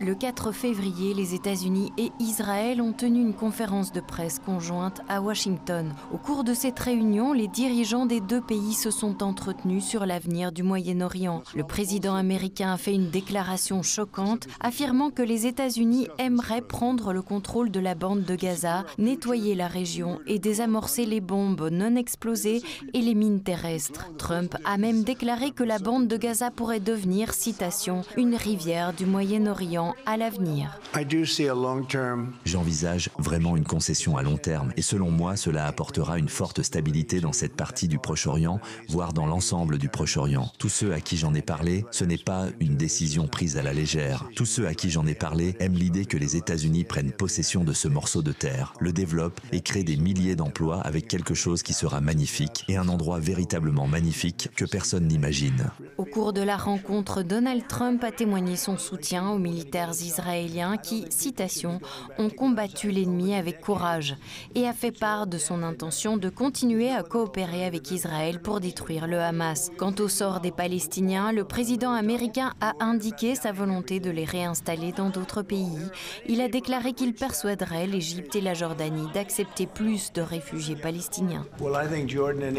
Le 4 février, les États-Unis et Israël ont tenu une conférence de presse conjointe à Washington. Au cours de cette réunion, les dirigeants des deux pays se sont entretenus sur l'avenir du Moyen-Orient. Le président américain a fait une déclaration choquante, affirmant que les États-Unis aimeraient prendre le contrôle de la bande de Gaza, nettoyer la région et désamorcer les bombes non explosées et les mines terrestres. Trump a même déclaré que la bande de Gaza pourrait devenir, citation, une rivière du Moyen-Orient à l'avenir. J'envisage vraiment une concession à long terme et selon moi, cela apportera une forte stabilité dans cette partie du Proche-Orient, voire dans l'ensemble du Proche-Orient. Tous ceux à qui j'en ai parlé, ce n'est pas une décision prise à la légère. Tous ceux à qui j'en ai parlé aiment l'idée que les États-Unis prennent possession de ce morceau de terre, le développent et créent des milliers d'emplois avec quelque chose qui sera magnifique et un endroit véritablement magnifique que personne n'imagine. Au cours de la rencontre, Donald Trump a témoigné son soutien aux militaires israéliens qui, citation, ont combattu l'ennemi avec courage et a fait part de son intention de continuer à coopérer avec Israël pour détruire le Hamas. Quant au sort des Palestiniens, le président américain a indiqué sa volonté de les réinstaller dans d'autres pays. Il a déclaré qu'il persuaderait l'Égypte et la Jordanie d'accepter plus de réfugiés palestiniens.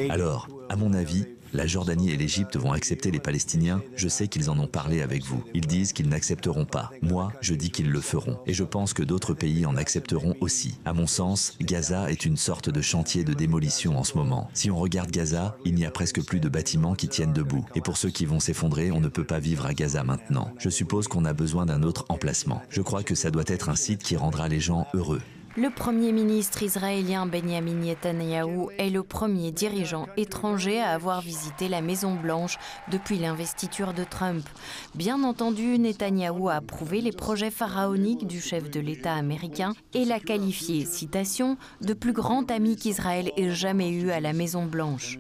Alors, à mon avis, la Jordanie et l'Égypte vont accepter les Palestiniens. Je sais qu'ils en ont parlé avec vous. Ils disent qu'ils n'accepteront pas. Moi, je dis qu'ils le feront. Et je pense que d'autres pays en accepteront aussi. À mon sens, Gaza est une sorte de chantier de démolition en ce moment. Si on regarde Gaza, il n'y a presque plus de bâtiments qui tiennent debout. Et pour ceux qui vont s'effondrer, on ne peut pas vivre à Gaza maintenant. Je suppose qu'on a besoin d'un autre emplacement. Je crois que ça doit être un site qui rendra les gens heureux. Le Premier ministre israélien Benjamin Netanyahou est le premier dirigeant étranger à avoir visité la Maison-Blanche depuis l'investiture de Trump. Bien entendu, Netanyahou a approuvé les projets pharaoniques du chef de l'État américain et l'a qualifié, citation, de plus grand ami qu'Israël ait jamais eu à la Maison-Blanche.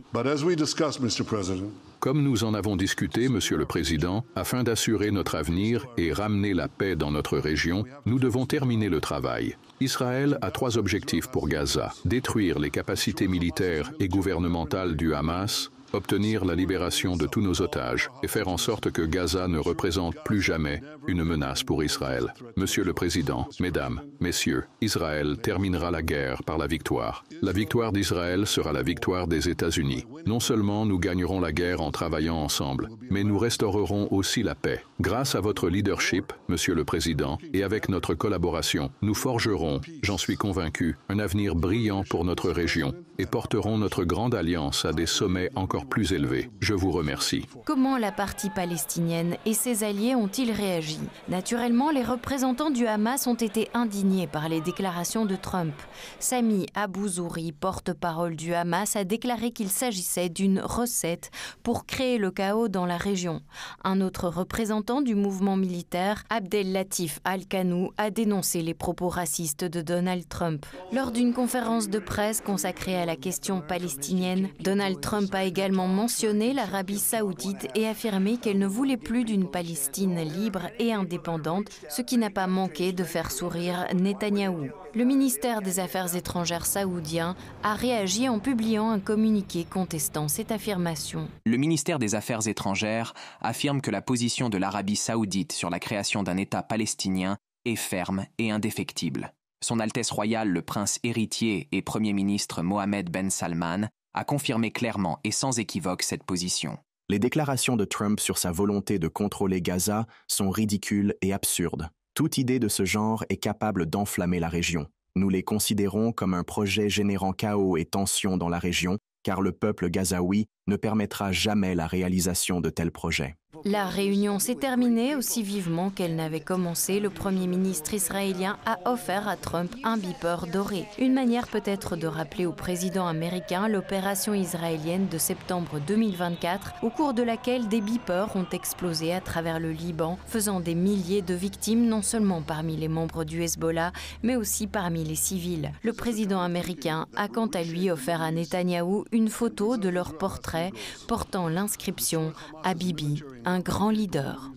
Comme nous en avons discuté, Monsieur le Président, afin d'assurer notre avenir et ramener la paix dans notre région, nous devons terminer le travail. Israël a 3 objectifs pour Gaza: détruire les capacités militaires et gouvernementales du Hamas, obtenir la libération de tous nos otages et faire en sorte que Gaza ne représente plus jamais une menace pour Israël. Monsieur le Président, Mesdames, Messieurs, Israël terminera la guerre par la victoire. La victoire d'Israël sera la victoire des États-Unis. Non seulement nous gagnerons la guerre en travaillant ensemble, mais nous restaurerons aussi la paix. Grâce à votre leadership, Monsieur le Président, et avec notre collaboration, nous forgerons, j'en suis convaincu, un avenir brillant pour notre région et porterons notre grande alliance à des sommets encore plus élevés. Je vous remercie. Comment la partie palestinienne et ses alliés ont-ils réagi? Naturellement, les représentants du Hamas ont été indignés par les déclarations de Trump. Sami Abu Zuhri, porte-parole du Hamas, a déclaré qu'il s'agissait d'une recette pour créer le chaos dans la région. Un autre représentant du mouvement militaire, Abdel Latif Al-Qanou, a dénoncé les propos racistes de Donald Trump. Lors d'une conférence de presse consacrée à la question palestinienne, Donald Trump a également mentionné l'Arabie saoudite et affirmé qu'elle ne voulait plus d'une Palestine libre et indépendante, ce qui n'a pas manqué de faire sourire Netanyahou. Le ministère des Affaires étrangères saoudien a réagi en publiant un communiqué contestant cette affirmation. Le ministère des Affaires étrangères affirme que la position de l'Arabie saoudite sur la création d'un État palestinien est ferme et indéfectible. Son Altesse royale, le prince héritier et Premier ministre Mohammed Ben Salman, a confirmé clairement et sans équivoque cette position. Les déclarations de Trump sur sa volonté de contrôler Gaza sont ridicules et absurdes. Toute idée de ce genre est capable d'enflammer la région. Nous les considérons comme un projet générant chaos et tension dans la région, car le peuple gazaoui ne permettra jamais la réalisation de tels projets. La réunion s'est terminée aussi vivement qu'elle n'avait commencé. Le Premier ministre israélien a offert à Trump un beeper doré. Une manière peut-être de rappeler au président américain l'opération israélienne de septembre 2024, au cours de laquelle des beepers ont explosé à travers le Liban, faisant des milliers de victimes non seulement parmi les membres du Hezbollah, mais aussi parmi les civils. Le président américain a quant à lui offert à Netanyahou une photo de leur portrait portant l'inscription « Habibi », un grand leader.